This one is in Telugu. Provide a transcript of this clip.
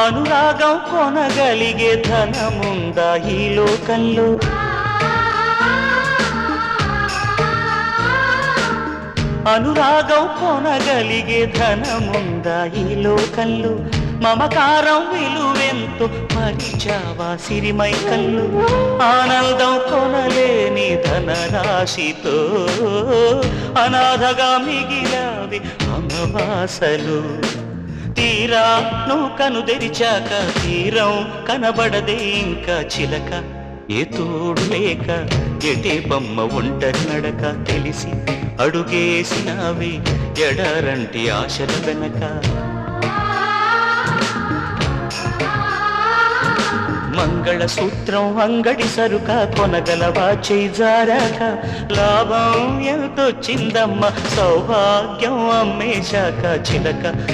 అనురాగం కొనగలిగే ధనముందా ఈ లోకంలో? అనురాగం కొనగలిగే ధనముందా ఈ లోకంలో? మమకారం విలువెంతో మరిచావా సిరిమైకల్లు? ఆనందం కొనలేని ధనరాశితో అనాథగా మిగిలావి అమవాసలు. తీరా నువ్వు కను తెరిచాక తీరం కనబడదే ఇంకా చిలక. ఏ తోడు లేక ఎటే బొమ్మ ఒంటరి నడక తెలిసి అడుగేసినావి ఎడారంటి ఆశల వెనక. మంగళసూత్రం అంగడి సరుక కొనగలవా చేజారాక? లాభం ఎంతొచ్చిందమ్మ సౌభాగ్యం అమ్మేశాక చిలక.